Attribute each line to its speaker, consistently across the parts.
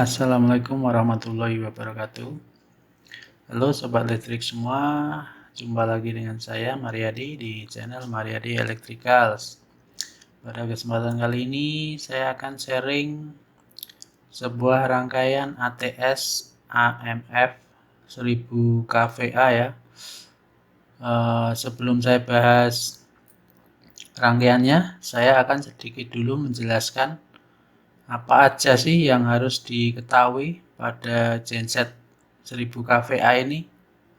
Speaker 1: Assalamualaikum warahmatullahi wabarakatuh. Halo Sobat Listrik semua, jumpa lagi dengan saya Mariadi di channel Mariadi Electricals. Pada kesempatan kali ini saya akan sharing sebuah rangkaian ATS AMF 1000 kVA ya. Sebelum saya bahas rangkaiannya, saya akan sedikit dulu menjelaskan apa aja sih yang harus diketahui pada genset 1000 kVA ini.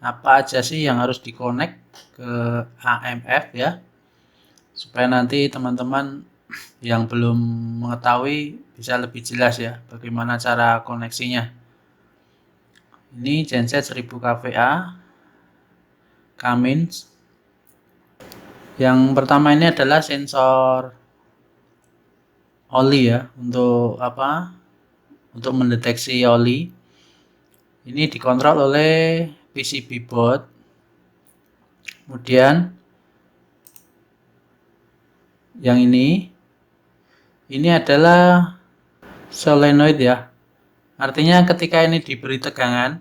Speaker 1: Apa aja sih yang harus dikonek ke AMF ya, supaya nanti teman-teman yang belum mengetahui bisa lebih jelas ya bagaimana cara koneksinya. Ini genset 1000 kVA Cummins. Yang pertama ini adalah sensor oli ya, untuk apa? Untuk mendeteksi oli. Ini dikontrol oleh PCB board. Kemudian yang ini adalah solenoid ya. Artinya ketika ini diberi tegangan,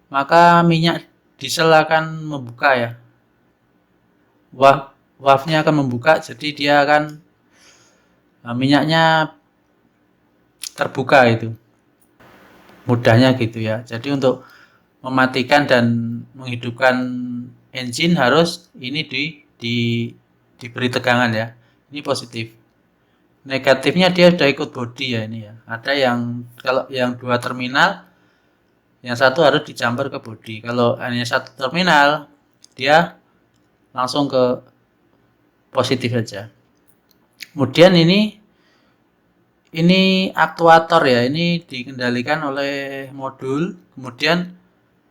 Speaker 1: maka minyak diesel akan membuka ya. Valve-nya akan membuka, jadi dia akan minyaknya terbuka itu. Mudahnya gitu ya. Jadi untuk mematikan dan menghidupkan engine harus ini diberi tegangan ya. Ini positif. Negatifnya dia sudah ikut body ya ini ya. Ada yang kalau yang dua terminal, yang satu harus dijumper ke body. Kalau hanya satu terminal, dia langsung ke positif saja. Kemudian ini aktuator ya, ini dikendalikan oleh modul. Kemudian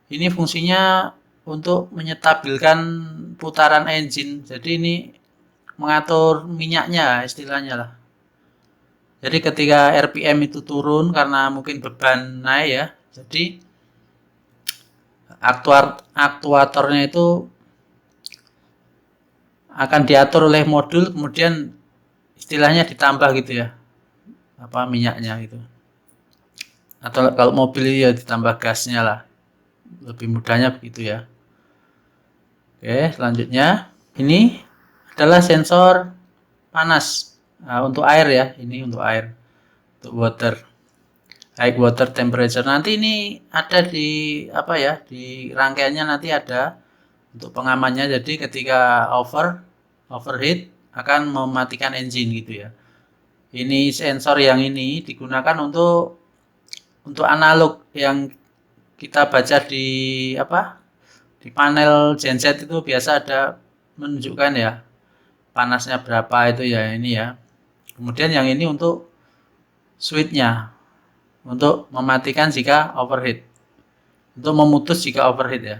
Speaker 1: ini fungsinya untuk menyetabilkan putaran engine. Jadi ini mengatur minyaknya istilahnya lah. Jadi ketika RPM itu turun karena mungkin beban naik ya, jadi aktuatornya itu akan diatur oleh modul, kemudian istilahnya ditambah gitu ya, apa minyaknya gitu. Atau kalau mobil ya ditambah gasnya lah, lebih mudahnya begitu ya. Oke, selanjutnya ini adalah sensor panas. Nah, untuk air ya, ini untuk air, untuk water, high water temperature. Nanti ini ada di apa ya, di rangkaiannya nanti ada untuk pengamannya. Jadi ketika overheat akan mematikan engine gitu ya. Ini sensor yang ini digunakan untuk analog yang kita baca di apa, di panel genset itu biasa ada menunjukkan ya panasnya berapa itu ya, ini ya. Kemudian yang ini untuk switch-nya, untuk mematikan jika overheat, untuk memutus jika overheat ya.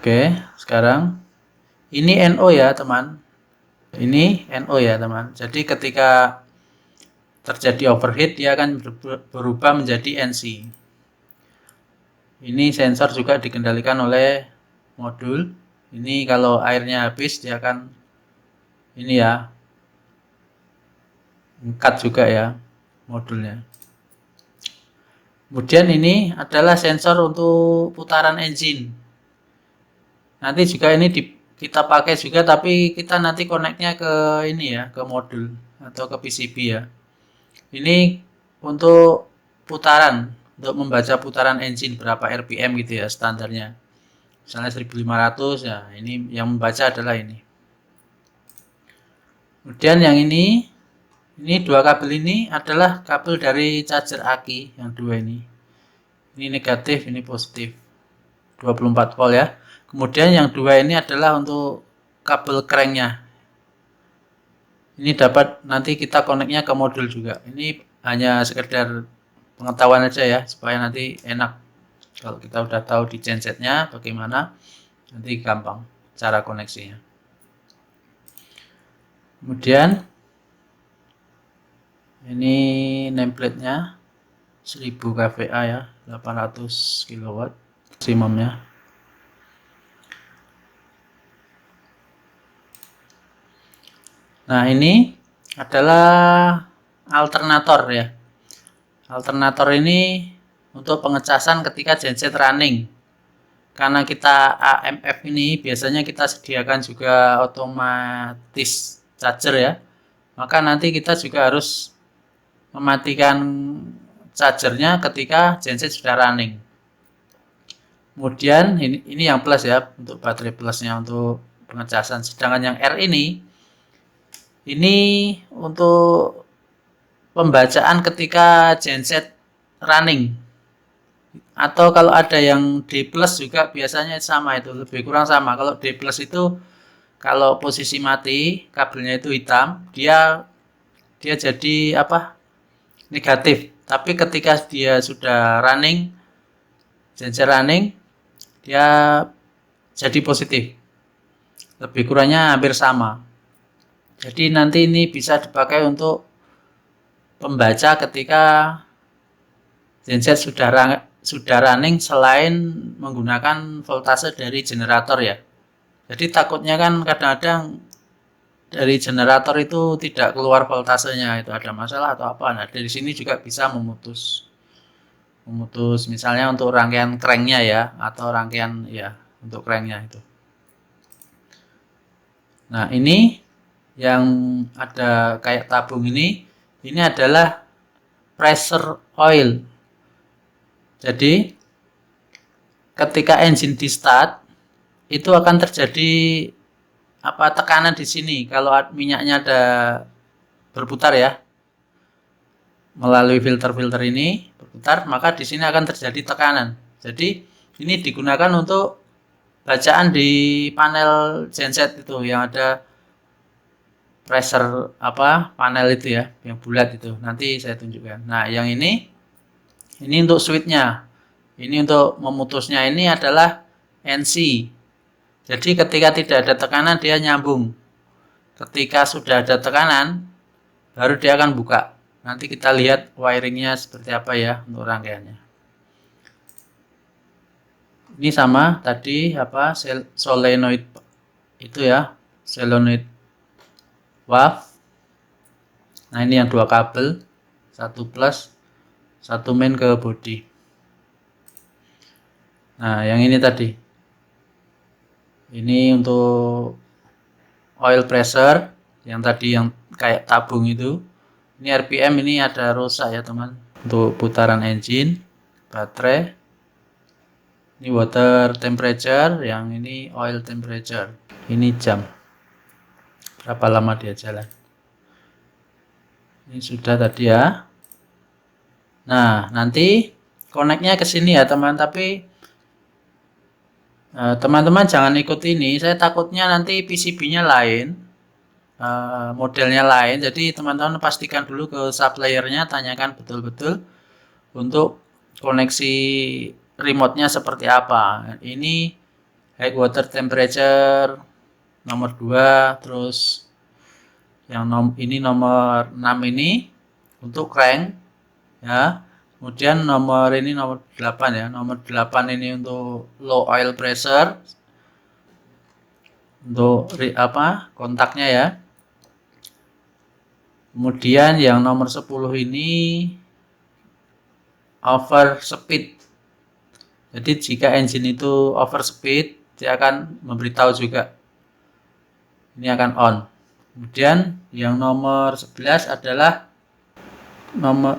Speaker 1: Oke, sekarang ini NO ya teman, ini NO ya teman. Jadi ketika terjadi overheat dia akan berubah menjadi NC. Ini sensor juga dikendalikan oleh modul. Ini kalau airnya habis dia akan ini ya, cut juga ya modulnya. Kemudian ini adalah sensor untuk putaran engine. Nanti juga ini kita pakai juga, tapi kita nanti koneknya ke ini ya, ke modul atau ke PCB ya. Ini untuk putaran, untuk membaca putaran engine berapa RPM gitu ya standarnya. Misalnya 1500 ya, ini yang membaca adalah ini. Kemudian yang ini dua kabel ini adalah kabel dari charger aki yang dua ini. Ini negatif, ini positif. 24 volt ya. Kemudian yang dua ini adalah untuk kabel cranknya. Ini dapat nanti kita koneknya ke modul juga. Ini hanya sekedar pengetahuan aja ya, supaya nanti enak. Kalau kita udah tahu di gensetnya bagaimana, nanti gampang cara koneksinya. Kemudian ini nameplate-nya 1000 kVA ya, 800 kW maksimumnya. Nah, ini adalah alternator ya. Alternator ini untuk pengecasan ketika genset running. Karena kita AMF ini biasanya kita sediakan juga otomatis charger ya. Maka nanti kita juga harus mematikan chargernya ketika genset sudah running. Kemudian ini yang plus ya, untuk baterai plusnya untuk pengecasan. Sedangkan yang R ini untuk pembacaan ketika genset running. Atau kalau ada yang D plus juga biasanya sama, itu lebih kurang sama. Kalau D plus itu kalau posisi mati, kabelnya itu hitam, dia jadi apa? Negatif. Tapi ketika dia sudah running, genset running, dia jadi positif. Lebih kurangnya hampir sama. Jadi nanti ini bisa dipakai untuk pembaca ketika genset sudah running selain menggunakan voltase dari generator ya. Jadi takutnya kan kadang-kadang dari generator itu tidak keluar voltasenya, itu ada masalah atau apa. Nah, dari sini juga bisa memutus misalnya untuk rangkaian cranknya ya, atau rangkaian ya untuk cranknya itu. Nah, ini yang ada kayak tabung ini adalah pressure oil. Jadi ketika engine di start itu akan terjadi tekanan di sini. Kalau minyaknya ada berputar ya, melalui filter-filter ini berputar, maka di sini akan terjadi tekanan. Jadi ini digunakan untuk bacaan di panel genset itu yang ada pressure panel itu ya, yang bulat itu. Nanti saya tunjukkan. Nah, yang ini untuk switchnya. Ini untuk memutusnya ini adalah NC. Jadi ketika tidak ada tekanan dia nyambung. Ketika sudah ada tekanan baru dia akan buka. Nanti kita lihat wiringnya seperti apa ya untuk rangkaiannya. Ini sama tadi solenoid itu ya, solenoid wave. Nah, ini yang dua kabel, satu plus, satu main ke body. Nah, yang ini tadi. Ini untuk oil pressure, yang tadi yang kayak tabung itu. Ini RPM, ini ada rusak ya teman. Untuk putaran engine, baterai. Ini water temperature, yang ini oil temperature. Ini jam. Berapa lama dia jalan. Ini sudah tadi ya. Nah, nanti connect-nya ke sini ya teman, tapi teman-teman jangan ikut ini, saya takutnya nanti PCB-nya lain, modelnya lain. Jadi teman-teman pastikan dulu ke supplier-nya, tanyakan betul-betul untuk koneksi remote-nya seperti apa. Ini high water temperature nomor 2, terus yang ini nomor 6 ini untuk crank ya. Kemudian nomor 8 ya. Nomor 8 ini untuk low oil pressure. Untuk kontaknya ya. Kemudian yang nomor 10 ini over speed. Jadi jika engine itu over speed, dia akan memberitahu juga. Ini akan on. Kemudian yang nomor 11 adalah nomor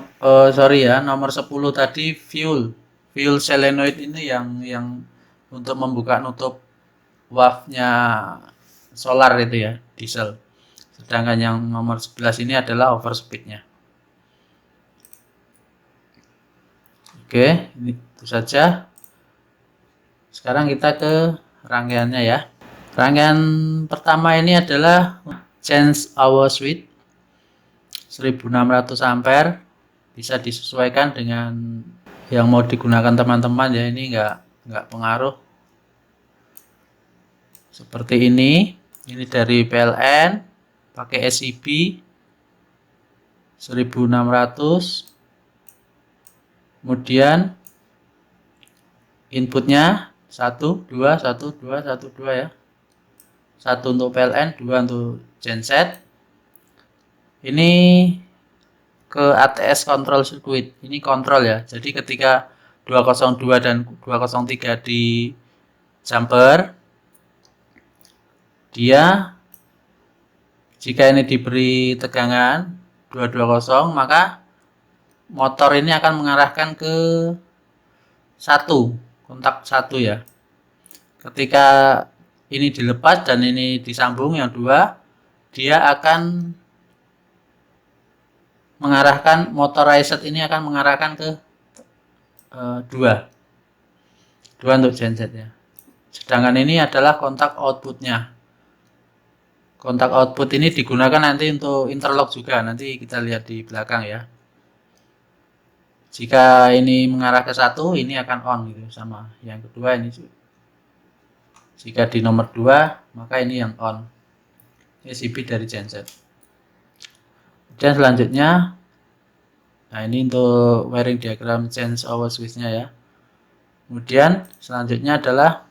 Speaker 1: 10 tadi fuel solenoid ini yang untuk membuka nutup valve-nya solar itu ya, diesel. Sedangkan yang nomor 11 ini adalah overspeed-nya. Oke, ini itu saja. Sekarang kita ke rangkaiannya ya. Rangkaian pertama ini adalah change our switch 1600 ampere, bisa disesuaikan dengan yang mau digunakan teman-teman ya. Ini enggak pengaruh. Seperti ini dari PLN pakai SIB 1600. Kemudian inputnya 1 2 1 2 1 2 ya. 1 untuk PLN, 2 untuk genset. Ini ke ATS control circuit. Ini kontrol ya. Jadi ketika 202 dan 203 di jumper, dia jika ini diberi tegangan 220, maka motor ini akan mengarahkan ke kontak 1 ya. Ketika ini dilepas dan ini disambung yang 2, dia akan mengarahkan, motor reset ini akan mengarahkan ke 2 untuk genset ya. Sedangkan ini adalah kontak outputnya. Kontak output ini digunakan nanti untuk interlock juga, nanti kita lihat di belakang ya. Jika ini mengarah ke 1, ini akan on gitu, sama yang kedua ini. Jika di nomor 2, maka ini yang on. Ini CP dari genset. Dan selanjutnya, nah ini untuk wiring diagram change over switch-nya ya. Kemudian selanjutnya adalah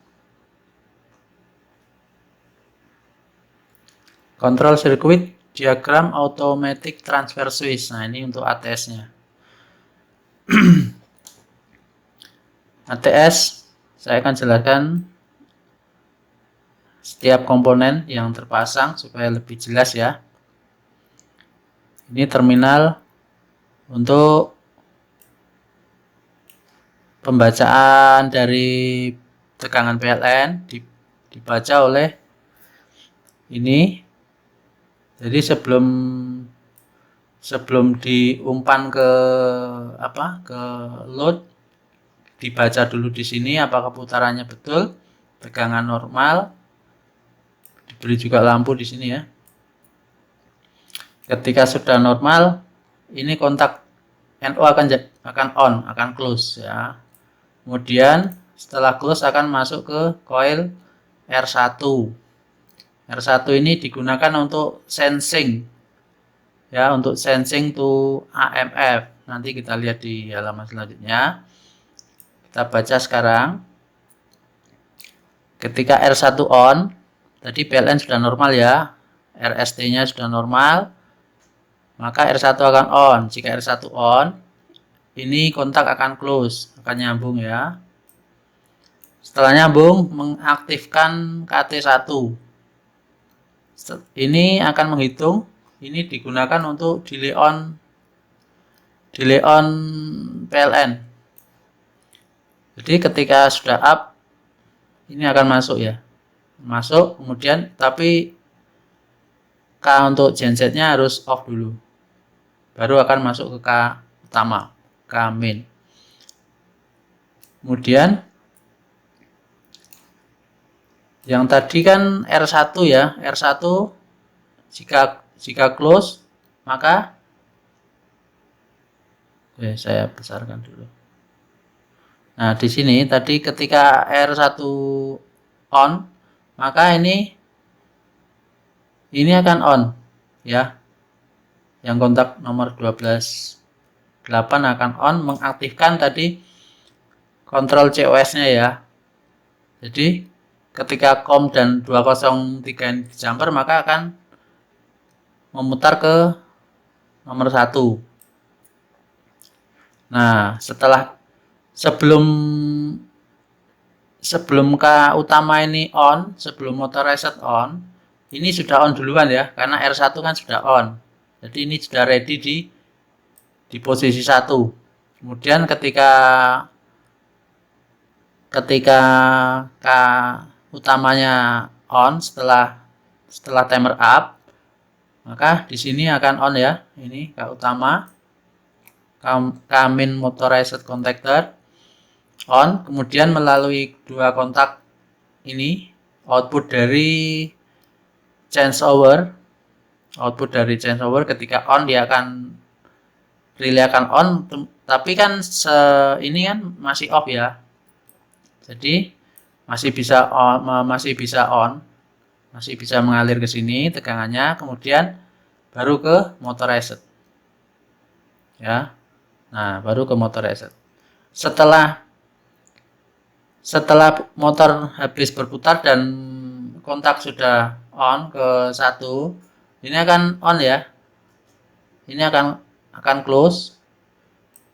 Speaker 1: control circuit diagram automatic transfer switch. Nah ini untuk ATS-nya. ATS saya akan jelaskan setiap komponen yang terpasang supaya lebih jelas ya. Ini terminal untuk pembacaan dari tegangan PLN dibaca oleh ini. Jadi sebelum diumpan ke load, dibaca dulu di sini apakah putarannya betul, tegangan normal, diberi juga lampu di sini ya. Ketika sudah normal, ini kontak NO akan close ya. Kemudian setelah close akan masuk ke coil R1. R1 ini digunakan untuk sensing ya, untuk sensing to AMF. Nanti kita lihat di halaman selanjutnya. Kita baca sekarang. Ketika R1 on, tadi PLN sudah normal ya, RST-nya sudah normal, maka R1 akan on. Jika R1 on, ini kontak akan close, akan nyambung ya. Setelah nyambung, mengaktifkan KT1. Ini akan menghitung, ini digunakan untuk delay on PLN. Jadi ketika sudah up, ini akan masuk ya, masuk, kemudian tapi K untuk gensetnya harus off dulu, baru akan masuk ke K utama, K main. Kemudian yang tadi kan R1 ya, R1 jika close, maka saya besarkan dulu. Nah, di sini tadi ketika R1 on, maka ini akan on ya. Yang kontak nomor 12.8 akan on, mengaktifkan tadi kontrol COS-nya ya. Jadi ketika COM dan 203 ini di jumper, maka akan memutar ke nomor 1. Nah, sebelum K utama ini on, sebelum motor reset on, ini sudah on duluan ya, karena R1 kan sudah on. Jadi ini sudah ready di posisi 1. Kemudian ketika K utamanya on setelah timer up, maka di sini akan on ya. Ini K utama, K main motor reset contactor on, kemudian melalui 2 kontak ini output dari changeover. Ketika on dia akan relay akan on, tapi kan ini kan masih off ya. Jadi masih bisa on, masih bisa mengalir ke sini tegangannya, kemudian baru ke motor reset. Ya. Nah, baru ke motor reset. Setelah motor habis berputar dan kontak sudah on ke 1, ini akan on ya. Ini akan close.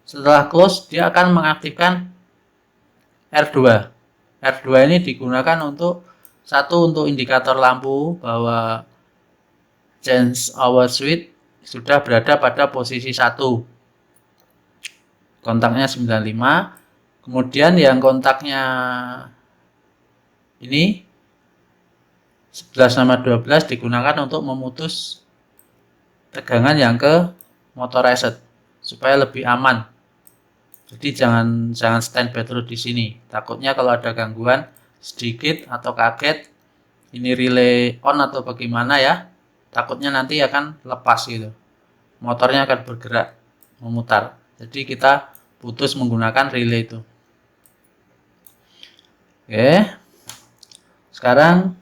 Speaker 1: Setelah close, dia akan mengaktifkan R2. R2 ini digunakan untuk untuk indikator lampu bahwa change our switch sudah berada pada posisi 1. Kontaknya 95. Kemudian yang kontaknya ini 11 sama 12 digunakan untuk memutus tegangan yang ke motor reset supaya lebih aman. Jadi jangan standby terus di sini. Takutnya kalau ada gangguan sedikit atau kaget ini relay on atau bagaimana ya, takutnya nanti akan lepas gitu. Motornya akan bergerak memutar. Jadi kita putus menggunakan relay itu. Oke. Sekarang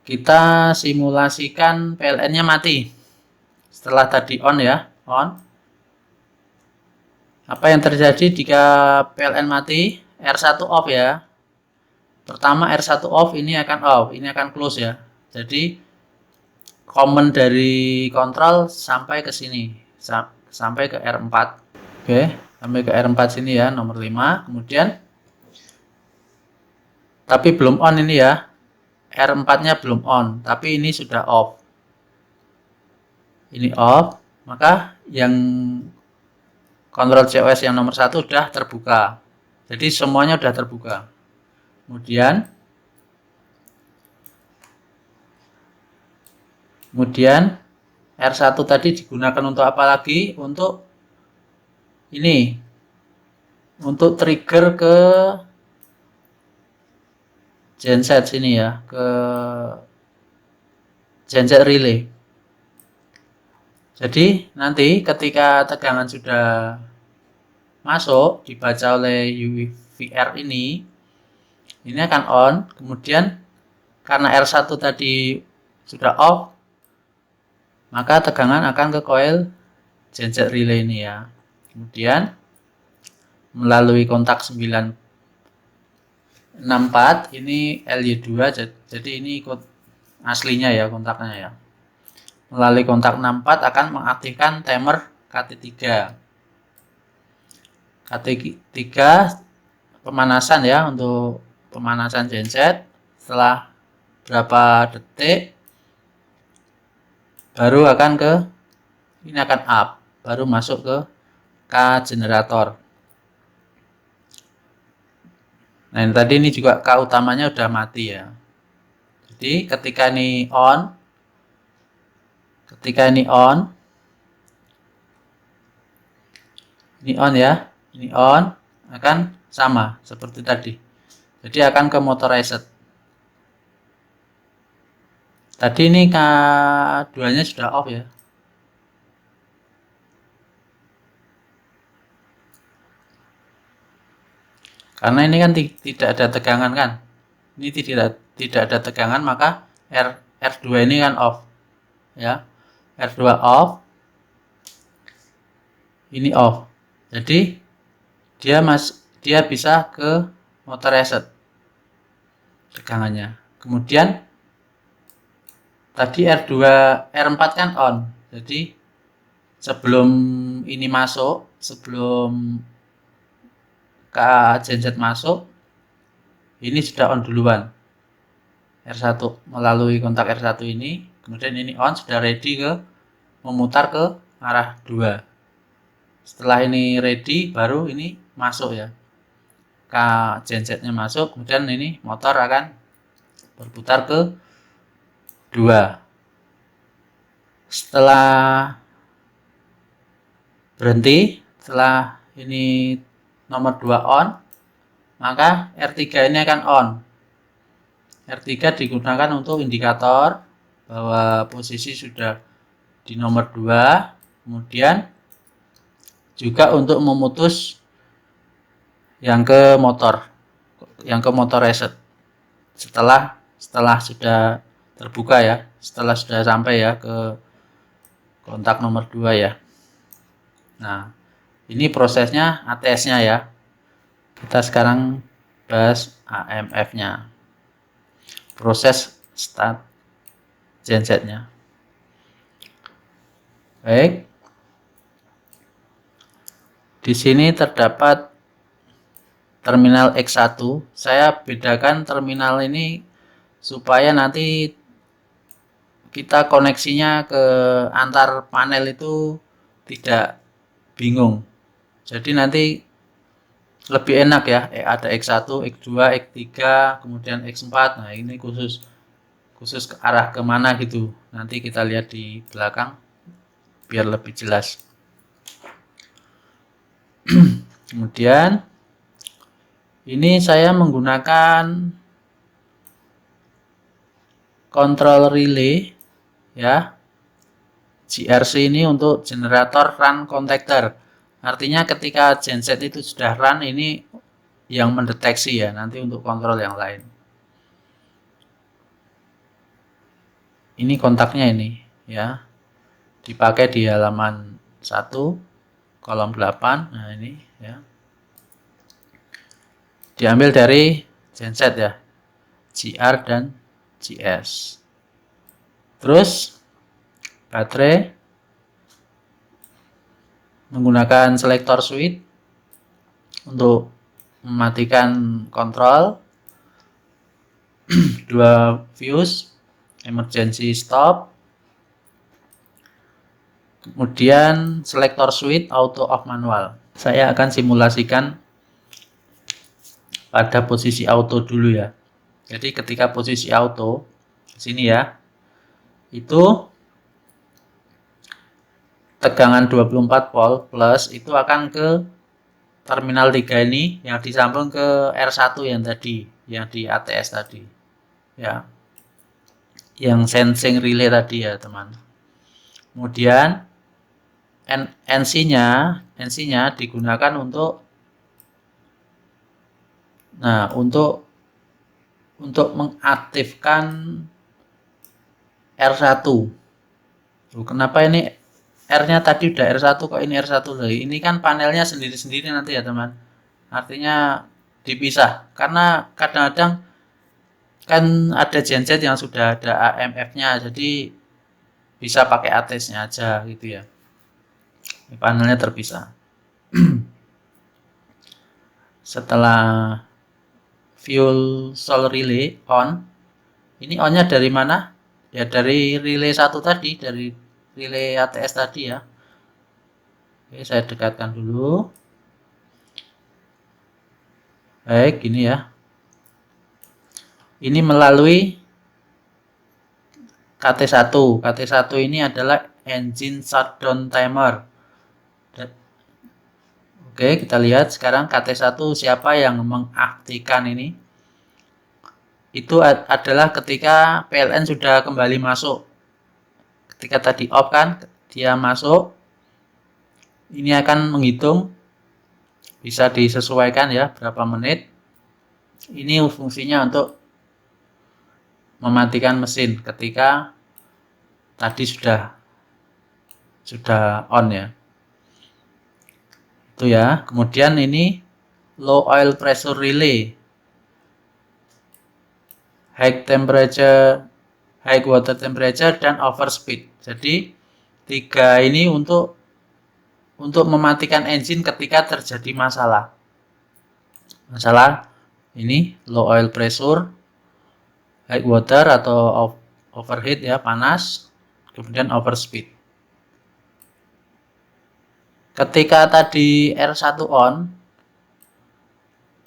Speaker 1: kita simulasikan PLN-nya mati. Setelah tadi on ya, on. Apa yang terjadi jika PLN mati? R1 off ya. Pertama R1 off, ini akan off, ini akan close ya. Jadi command dari kontrol sampai ke sini, sampai ke R4. Oke, sampai ke R4 sini ya, nomor 5. Kemudian tapi belum on ini ya. R4-nya belum on, tapi ini sudah off. Ini off, maka yang kontrol COS yang nomor 1 sudah terbuka. Jadi semuanya sudah terbuka. Kemudian R1 tadi digunakan untuk apa lagi? Untuk ini. Untuk trigger ke genset sini ya, ke genset relay. Jadi nanti ketika tegangan sudah masuk dibaca oleh UVR ini akan on. Kemudian karena R1 tadi sudah off, maka tegangan akan ke coil genset relay ini ya. Kemudian melalui kontak 964 ini LY2, jadi ini ikut aslinya ya kontaknya ya. Melalui kontak 64 akan mengaktifkan timer KT3. KT3 pemanasan ya, untuk pemanasan genset. Setelah berapa detik baru akan ini akan up, baru masuk ke K generator. Nah, ini tadi ini juga K utamanya udah mati ya. Jadi ketika ini on ya, ini on akan sama seperti tadi. Jadi akan ke motor reset. Tadi ini K2-nya sudah off ya. Karena ini kan tidak ada tegangan kan. Ini tidak ada tegangan, maka R2 ini kan off. Ya. R2 off. Ini off. Jadi dia bisa ke motor reset tegangannya. Kemudian tadi R4 kan on. Jadi sebelum ini masuk, sebelum ke genset masuk, ini sudah on duluan. R1 melalui kontak R1 ini, kemudian ini on, sudah ready ke memutar ke arah 2. Setelah ini ready, baru ini masuk ya. Gensetnya masuk, kemudian ini motor akan berputar ke 2. Setelah berhenti, setelah ini nomor 2 on, maka R3 ini akan on. R3 digunakan untuk indikator bahwa posisi sudah di nomor 2, kemudian juga untuk memutus yang ke motor reset setelah sudah terbuka ya, setelah sudah sampai ya ke kontak nomor 2 ya. Nah, ini prosesnya ATS-nya ya. Kita sekarang bahas AMF-nya. Proses start gensetnya. Baik. Di sini terdapat terminal X1. Saya bedakan terminal ini supaya nanti kita koneksinya ke antar panel itu tidak bingung. Jadi nanti lebih enak ya, ada X1, X2, X3, kemudian X4. Nah, ini khusus ke arah kemana gitu. Nanti kita lihat di belakang biar lebih jelas. Kemudian ini saya menggunakan control relay ya, GRC ini untuk generator run contactor. Artinya ketika genset itu sudah run, ini yang mendeteksi ya, nanti untuk kontrol yang lain. Ini kontaknya ini ya, dipakai di halaman 1 kolom 8. Nah, ini ya, diambil dari genset ya, GR dan GS. Terus baterai menggunakan selektor switch untuk mematikan kontrol, 2 fuse, emergency stop, kemudian selektor switch auto off manual. Saya akan simulasikan pada posisi auto dulu ya. Jadi ketika posisi auto sini ya, itu tegangan 24 volt plus itu akan ke terminal 3 ini yang disambung ke R1 yang tadi, yang di ATS tadi ya, yang sensing relay tadi ya teman. Kemudian NC-nya digunakan untuk untuk mengaktifkan R1. Kenapa ini R-nya tadi udah R1 kok ini R1 lagi? Ini kan panelnya sendiri-sendiri nanti ya teman. Artinya dipisah. Karena kadang-kadang kan ada genset yang sudah ada AMF-nya, jadi bisa pakai ATS-nya aja gitu ya. Ini panelnya terpisah. Setelah fuel cell relay on, ini on-nya dari mana? Ya dari relay 1 tadi, dari relay ATS tadi ya. Oke, saya dekatkan dulu. Baik, gini ya. Ini melalui KT1. KT1 ini adalah engine shutdown timer. Oke, kita lihat sekarang KT1 siapa yang mengaktifkan ini. Itu adalah ketika PLN sudah kembali masuk. Ketika tadi off kan, dia masuk. Ini akan menghitung, bisa disesuaikan ya berapa menit. Ini fungsinya untuk mematikan mesin ketika tadi sudah on ya. Itu ya. Kemudian ini low oil pressure relay, high water temperature dan overspeed. Jadi 3 ini untuk mematikan engine ketika terjadi masalah ini low oil pressure, high water atau overheat ya, panas, kemudian overspeed. Ketika tadi R1 on,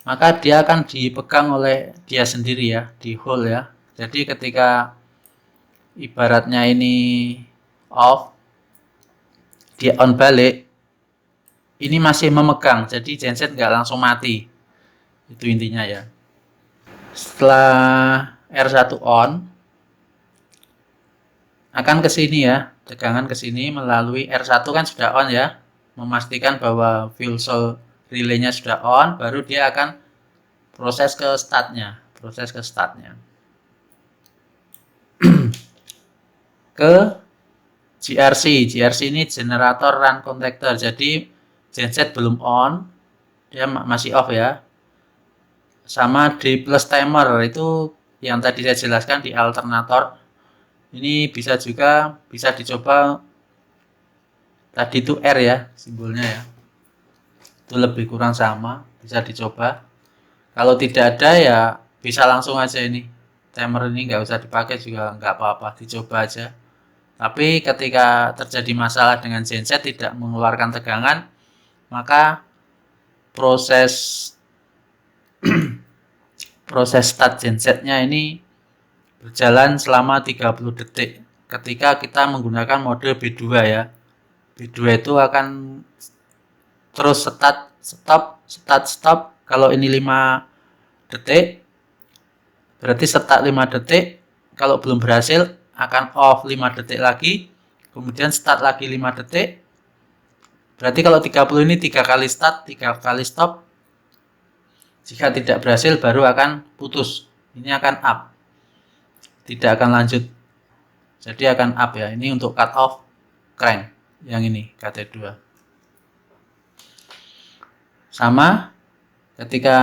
Speaker 1: maka dia akan dipegang oleh dia sendiri ya, di hold ya. Jadi ketika ibaratnya ini off, dia on balik, ini masih memegang, jadi genset nggak langsung mati. Itu intinya ya. Setelah R1 on, akan ke sini ya, tegangan ke sini melalui R1 kan sudah on ya, memastikan bahwa fuel cell relay-nya sudah on, baru dia akan proses ke startnya. Ke GRC ini generator run contactor. Jadi genset belum on, dia masih off ya. Sama di plus timer itu yang tadi saya jelaskan di alternator. Ini bisa dicoba. Tadi itu R ya simbolnya ya. Itu lebih kurang sama, bisa dicoba. Kalau tidak ada ya bisa langsung aja ini. Timer ini nggak usah dipakai juga nggak apa-apa, dicoba aja. Tapi ketika terjadi masalah dengan genset tidak mengeluarkan tegangan, maka proses proses start gensetnya ini berjalan selama 30 detik. Ketika kita menggunakan mode B2 ya. B2 itu akan terus start, stop, start, stop. Kalau ini 5 detik, berarti start 5 detik. Kalau belum berhasil, akan off 5 detik lagi. Kemudian start lagi 5 detik. Berarti kalau 30 ini 3 kali start, 3 kali stop. Jika tidak berhasil, baru akan putus. Ini akan up. Tidak akan lanjut. Jadi akan up ya. Ini untuk cut off crank. Yang ini, KT2. Sama ketika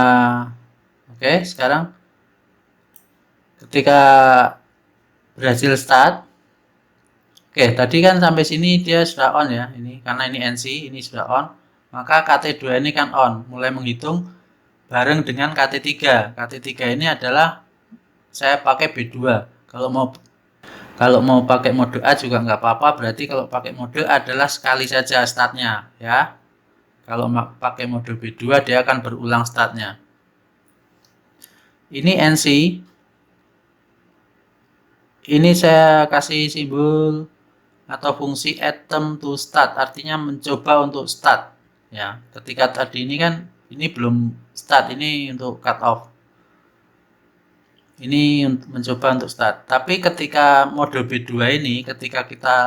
Speaker 1: oke, sekarang ketika berhasil start. Oke, tadi kan sampai sini dia sudah on ya. Ini karena ini NC, ini sudah on. Maka KT2 ini kan on, mulai menghitung bareng dengan KT3. KT3 ini adalah saya pakai B2. Kalau mau pakai mode A juga nggak apa-apa, berarti kalau pakai mode A adalah sekali saja startnya ya. Kalau pakai mode B2 dia akan berulang startnya. Ini NC. Ini saya kasih simbol atau fungsi attempt to start, artinya mencoba untuk start ya. Ketika tadi ini kan ini belum start, ini untuk cut off. Ini untuk mencoba untuk start. Tapi ketika mode B2 ini, ketika kita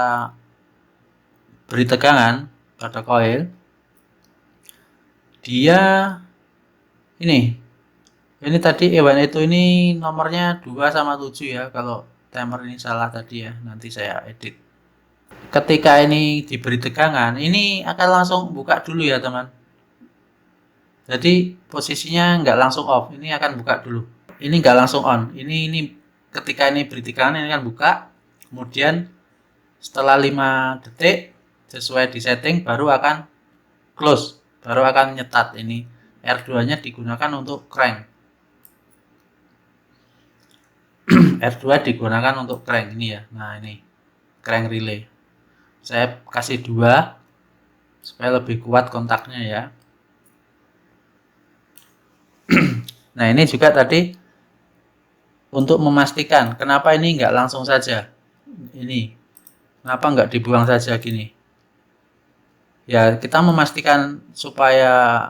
Speaker 1: beri tegangan pada coil, dia ini tadi Ewan itu ini nomornya 2 sama 7 ya. Kalau timer ini salah tadi ya, nanti saya edit. Ketika ini diberi tegangan, ini akan langsung buka dulu ya teman. Jadi posisinya nggak langsung off, ini akan buka dulu. Ini nggak langsung on. Ini ketika ini beri tegangan ini akan buka. Kemudian setelah 5 detik sesuai di setting baru akan close, baru akan nyetat. Ini R2-nya digunakan untuk crank. R2 digunakan untuk crank ini ya. Nah, ini crank relay. Saya kasih 2 supaya lebih kuat kontaknya ya. Nah, ini juga tadi untuk memastikan kenapa ini nggak langsung saja. Ini kenapa nggak dibuang saja gini. Ya, kita memastikan supaya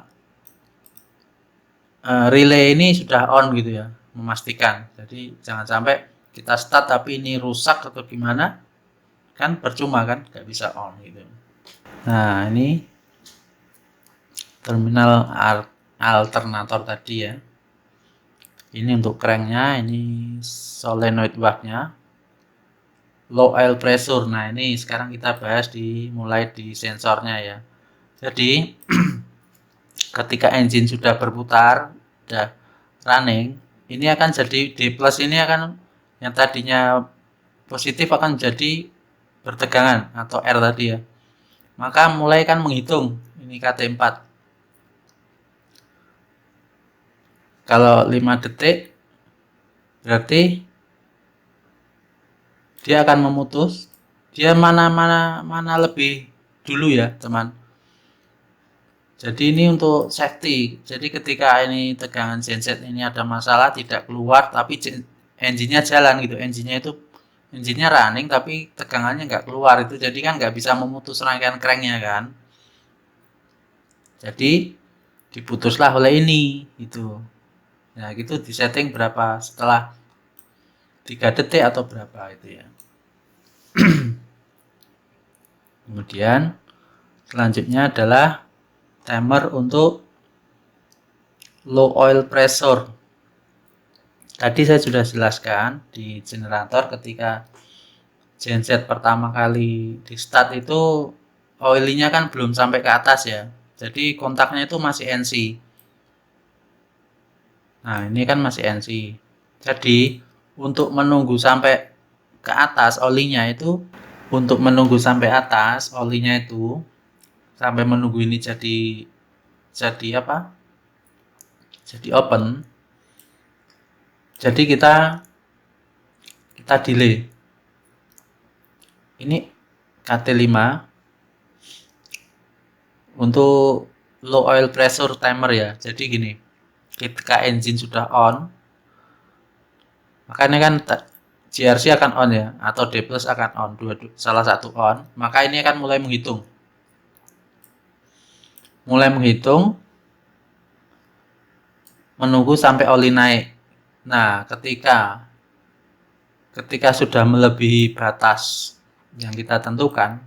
Speaker 1: relay ini sudah on gitu ya, memastikan. Jadi jangan sampai kita start tapi ini rusak atau gimana, kan percuma kan, nggak bisa on gitu. Nah, ini terminal alternator tadi ya. Ini untuk cranknya, ini solenoid valve-nya, low oil pressure. Nah, ini sekarang kita bahas mulai di sensornya ya. Jadi ketika engine sudah berputar, sudah running, ini akan jadi D+ ini akan yang tadinya positif akan jadi bertegangan atau R tadi ya. Maka mulai kan menghitung ini KT4. Kalau 5 detik berarti dia akan memutus. Dia mana lebih dulu ya, teman. Jadi ini untuk safety. Jadi ketika ini tegangan genset ini ada masalah tidak keluar tapi engine-nya jalan gitu. Engine-nya running tapi tegangannya nggak keluar itu. Jadi kan nggak bisa memutus rangkaian cranknya kan. Jadi diputuslah oleh ini gitu. Nah, gitu disetting berapa setelah 3 detik atau berapa itu ya. Kemudian selanjutnya adalah timer untuk low oil pressure. Tadi saya sudah jelaskan di generator ketika genset pertama kali di start itu oilnya kan belum sampai ke atas ya. Jadi kontaknya itu masih NC. Nah, ini kan masih NC. Jadi untuk menunggu sampai ke atas olinya itu, sampai menunggu ini jadi apa? jadi open. Jadi kita delay. Ini KT5 untuk low oil pressure timer ya. Jadi gini, ketika engine sudah on, makanya kan GRC akan on ya, atau D plus akan on, salah satu on, maka ini akan mulai menghitung. Menunggu sampai oli naik. Nah, ketika sudah melebihi batas yang kita tentukan,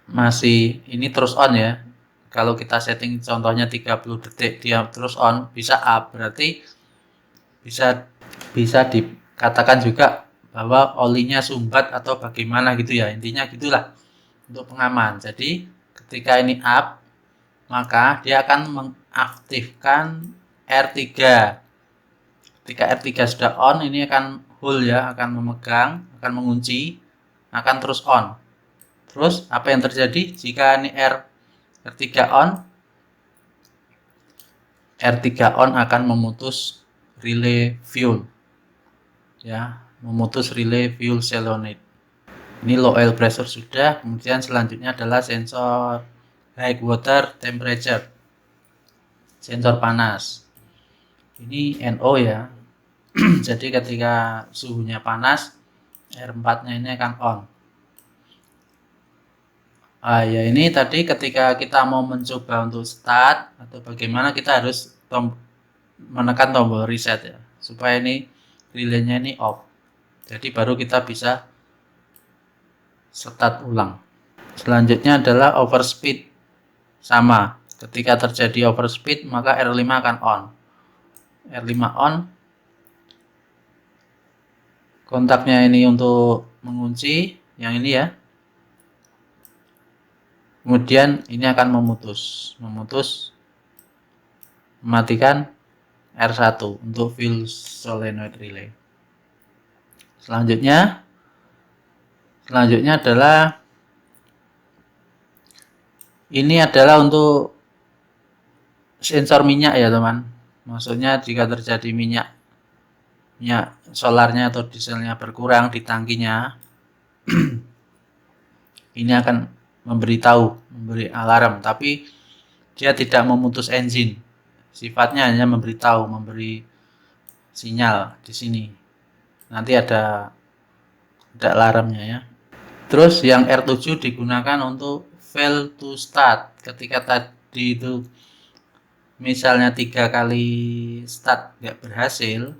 Speaker 1: masih ini terus on ya. Kalau kita setting contohnya 30 detik dia terus on, bisa up, berarti bisa dikatakan juga bahwa olinya sumbat atau bagaimana gitu ya. Intinya gitulah untuk pengaman. Jadi ketika ini up, maka dia akan mengaktifkan R3. Ketika R3 sudah on, ini akan hold ya, akan memegang, akan mengunci, akan terus on. Terus apa yang terjadi jika ini R3 on? R3 on akan memutus relay fuel. Ya, memutus relay fuel solenoid. Ini low oil pressure sudah, kemudian selanjutnya adalah sensor high water temperature. Sensor panas. Ini NO ya. Jadi ketika suhunya panas, R4-nya ini akan on. Ya ini tadi ketika kita mau mencoba untuk start atau bagaimana, kita harus menekan tombol reset ya, supaya ini relaynya ini off. Jadi baru kita bisa start ulang. Selanjutnya adalah overspeed. Sama, ketika terjadi overspeed maka R5 akan on. R5 on, kontaknya ini untuk mengunci, yang ini ya. Kemudian ini akan mematikan R1 untuk fuel solenoid relay. Selanjutnya adalah ini adalah untuk sensor minyak ya teman. Maksudnya jika terjadi minyak solarnya atau dieselnya berkurang di tangkinya, ini akan memberi alarm, tapi dia tidak memutus engine. Sifatnya hanya memberi sinyal di sini. Nanti ada alarmnya ya. Terus yang R7 digunakan untuk fail to start. Ketika tadi itu misalnya 3 kali start nggak berhasil,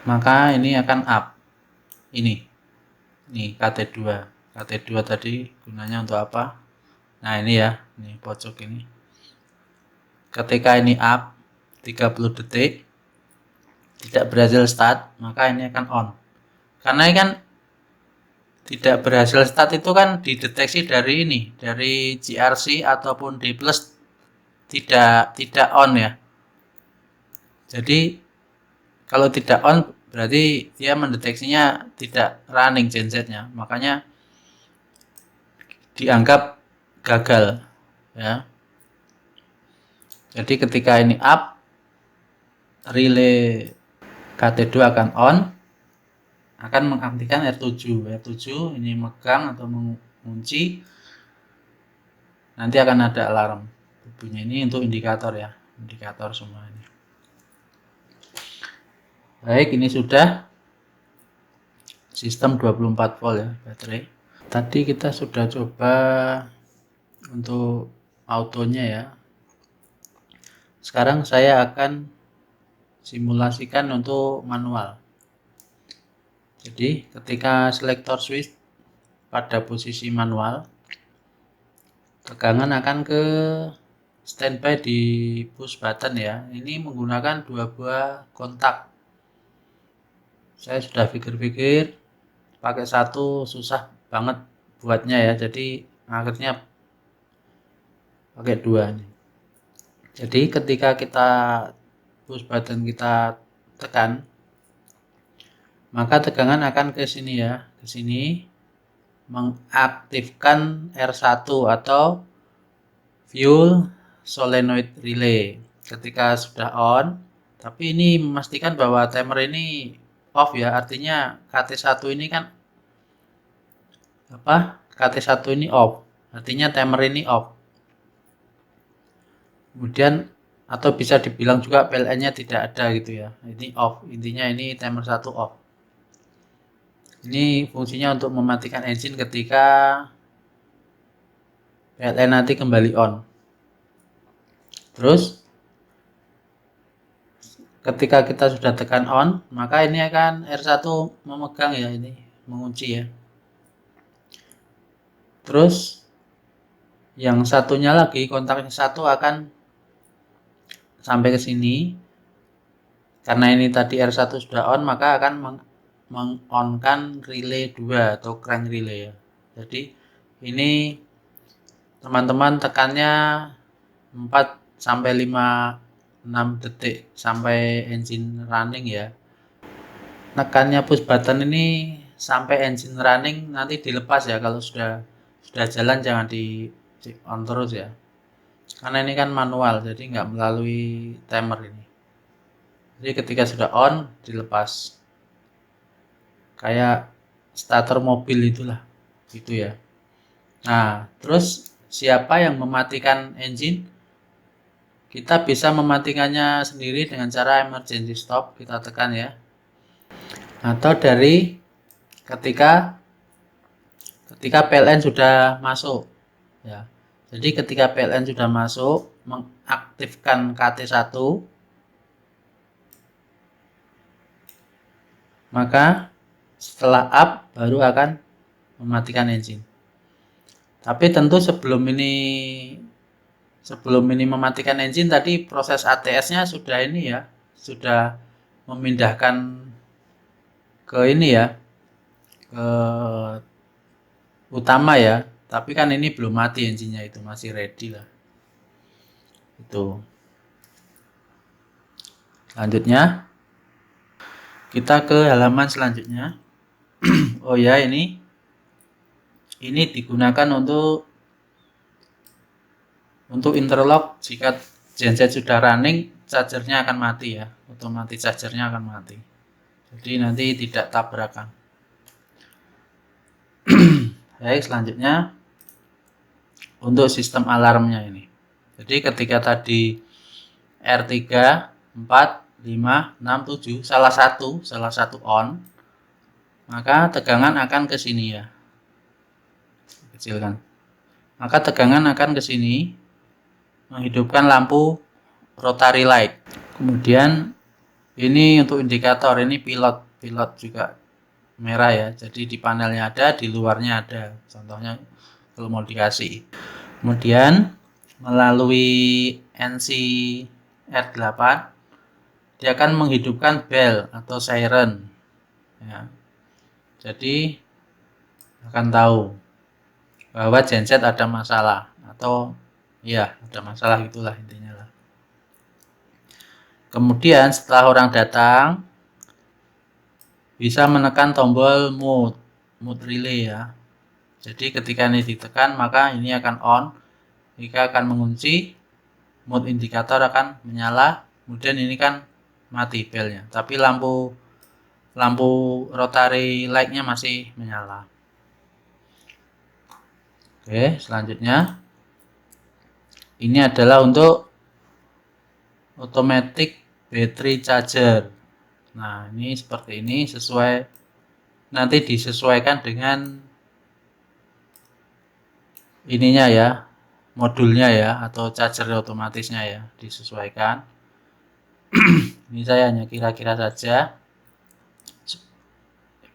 Speaker 1: maka ini akan up. Ini KT2. KT2 tadi gunanya untuk apa? Nah ini ya, ini pojok ini. Ketika ini up 30 detik tidak berhasil start, maka ini akan on. Karena ini kan tidak berhasil start itu kan dideteksi dari GRC ataupun D plus tidak on ya. Jadi kalau tidak on berarti dia mendeteksinya tidak running gensetnya, makanya dianggap gagal ya. Jadi ketika ini up, relay KT2 akan on, akan mengaktifkan R7 ini megang atau mengunci, nanti akan ada alarm bunyi. Ini untuk indikator ya, indikator semua ini. Baik, ini sudah sistem 24 volt ya baterai. Tadi kita sudah coba untuk autonya ya. Sekarang saya akan simulasikan untuk manual. Jadi ketika selector switch pada posisi manual, tegangan akan ke standby di push button ya. Ini menggunakan 2 buah kontak. Saya sudah pikir-pikir, pakai satu susah banget buatnya ya, jadi akhirnya pakai 2 nih. Jadi ketika kita push button kita tekan, maka tegangan akan ke sini ya, ke sini mengaktifkan R1 atau fuel solenoid relay. Ketika sudah on, tapi ini memastikan bahwa timer ini off ya, artinya KT1 ini kan KT1 ini off, artinya timer ini off. Kemudian atau bisa dibilang juga PLN-nya tidak ada gitu ya. Ini off, intinya ini timer 1 off. Ini fungsinya untuk mematikan engine ketika PLN nanti kembali on. Terus ketika kita sudah tekan on, maka ini akan R1 memegang ya, ini mengunci ya. Terus yang satunya lagi, kontaknya satu akan sampai ke sini. Karena ini tadi R1 sudah on, maka akan mengonkan relay 2 atau crank relay ya. Jadi ini teman-teman tekannya 4 sampai 6 detik sampai engine running ya. Tekannya push button ini sampai engine running, nanti dilepas ya. Kalau sudah jalan jangan di on terus ya, karena ini kan manual, jadi nggak melalui timer ini. Jadi ketika sudah on dilepas, kayak starter mobil itulah gitu ya. Nah, terus siapa yang mematikan engine? Kita bisa mematikannya sendiri dengan cara emergency stop, kita tekan ya, atau dari ketika PLN sudah masuk ya. Jadi ketika PLN sudah masuk, mengaktifkan KT1, maka setelah up baru akan mematikan engine. Tapi tentu sebelum ini mematikan engine tadi, proses ATS-nya sudah ini ya, sudah memindahkan ke ini ya, ke utama ya. Tapi kan ini belum mati engine-nya, itu masih ready lah. Itu. Selanjutnya kita ke halaman selanjutnya. Oh ya, ini digunakan untuk interlock. Jika genset sudah running, chargernya akan mati ya, otomatis chargernya akan mati. Jadi nanti tidak tabrakan. Baik, selanjutnya untuk sistem alarmnya ini. Jadi ketika tadi R3, 4, 5, 6, 7 salah satu on, maka tegangan akan ke sini ya. Kecilkan. Maka tegangan akan ke sini, menghidupkan lampu rotary light. Kemudian ini untuk indikator, ini pilot juga merah ya. Jadi di panelnya ada, di luarnya ada. Contohnya kalau mau dikasih. Kemudian melalui NC R8 dia akan menghidupkan bell atau siren ya. Jadi akan tahu bahwa genset ada masalah, atau ya ada masalah, itulah intinya lah. Kemudian setelah orang datang, bisa menekan tombol mode relay ya. Jadi ketika ini ditekan, maka ini akan on. Jika akan mengunci, mode indikator akan menyala. Kemudian ini kan mati belnya, tapi lampu rotary light-nya masih menyala. Oke, selanjutnya ini adalah untuk automatic battery charger. Nah, ini seperti ini, nanti disesuaikan dengan ininya ya, modulnya ya, atau charger otomatisnya ya, disesuaikan. Ini saya hanya kira-kira saja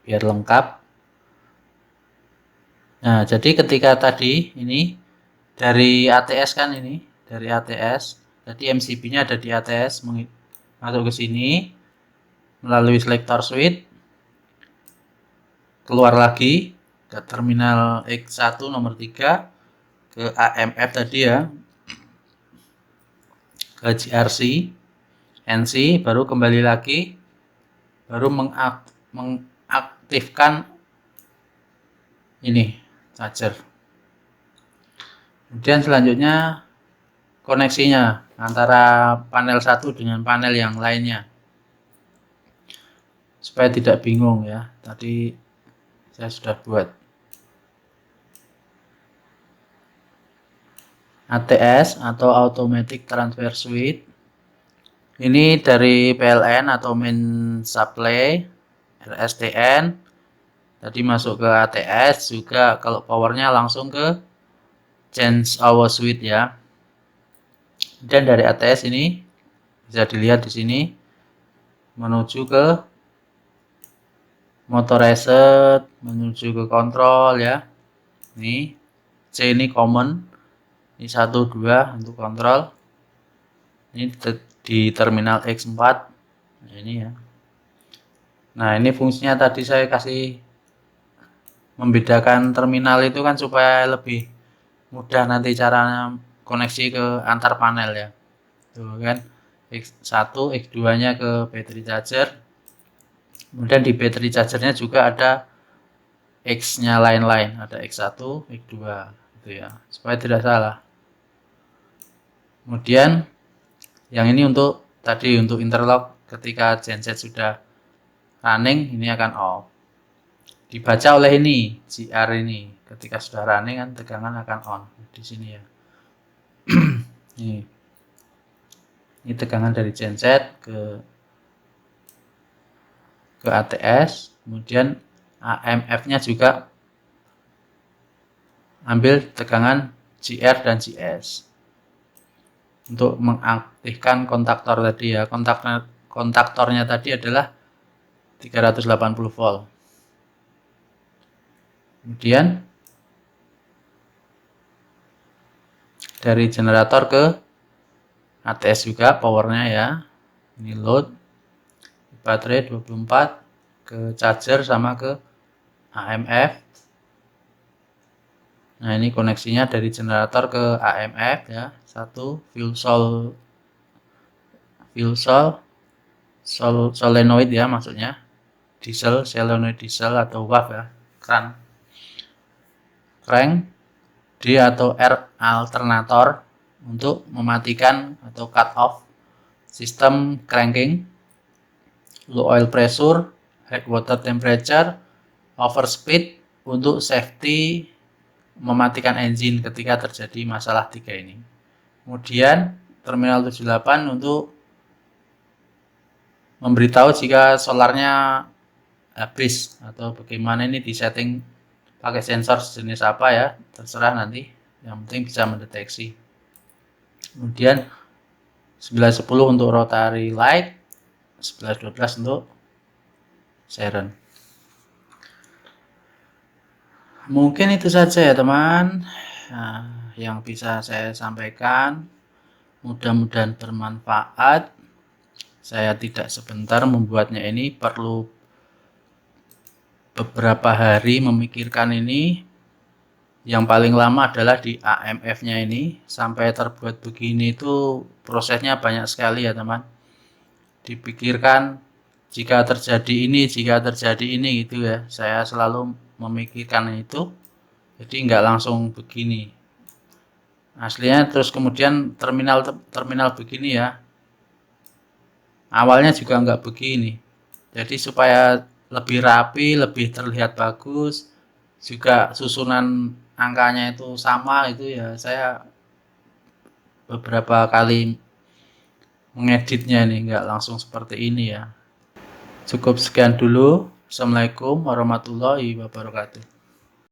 Speaker 1: biar lengkap. Nah, jadi ketika tadi ini dari ATS kan, ini dari ATS, jadi MCB-nya ada di ATS, masuk ke sini melalui selector switch, keluar lagi ke terminal X1 nomor 3, ke AMF tadi ya, ke GRC, NC, baru kembali lagi, baru mengaktifkan ini charger. Kemudian selanjutnya koneksinya antara panel satu dengan panel yang lainnya, supaya tidak bingung ya. Tadi saya sudah buat. ATS atau Automatic Transfer Switch ini dari PLN atau Main Supply RSTN, tadi masuk ke ATS juga. Kalau powernya langsung ke Change Our Switch ya. Dan dari ATS ini bisa dilihat di sini menuju ke motor reset, menuju ke kontrol ya. Ini C ini common, ini 1 2 untuk kontrol. Ini di terminal X4. Nah, ini ya. Nah, ini fungsinya tadi saya kasih membedakan terminal itu kan supaya lebih mudah nanti caranya koneksi ke antar panel ya. Tuh kan. X1, X2-nya ke battery charger. Kemudian di battery chargernya juga ada X-nya lain-lain, ada X1, X2 gitu ya, supaya tidak salah. Kemudian yang ini untuk tadi untuk interlock, ketika genset sudah running ini akan off. Dibaca oleh ini GR ini, ketika sudah running kan tegangan akan on di sini ya. Ini tegangan dari genset ke ATS, kemudian AMF-nya juga ambil tegangan GR dan GS untuk mengaktifkan kontaktor tadi ya. Kontaktornya tadi adalah 380 volt. Kemudian dari generator ke ATS juga powernya ya. Ini load, baterai 24 ke charger sama ke AMF. Nah, ini koneksinya dari generator ke AMF ya. Satu fuel solenoid ya, maksudnya diesel, solenoid diesel atau WAF ya, crank D atau R alternator untuk mematikan atau cut off sistem cranking, low oil pressure, high water temperature, overspeed untuk safety, mematikan engine ketika terjadi masalah 3 ini. Kemudian terminal 78 untuk memberitahu jika solarnya habis atau bagaimana, ini disetting pakai sensor jenis apa ya, terserah nanti, yang penting bisa mendeteksi. Kemudian 1110 untuk rotary light, 1112 untuk siren. Mungkin itu saja ya teman, yang bisa saya sampaikan. Mudah-mudahan bermanfaat. Saya tidak sebentar membuatnya, ini perlu beberapa hari memikirkan ini. Yang paling lama adalah di AMF-nya ini. Sampai terbuat begini itu prosesnya banyak sekali ya teman. Dipikirkan jika terjadi ini gitu ya. Saya selalu memikirkan itu. Jadi nggak langsung begini aslinya. Terus kemudian terminal begini ya, awalnya juga nggak begini. Jadi supaya lebih rapi, lebih terlihat bagus, juga susunan angkanya itu sama, itu ya saya beberapa kali mengeditnya nih, nggak langsung seperti ini ya. Cukup sekian dulu. Assalamualaikum warahmatullahi wabarakatuh.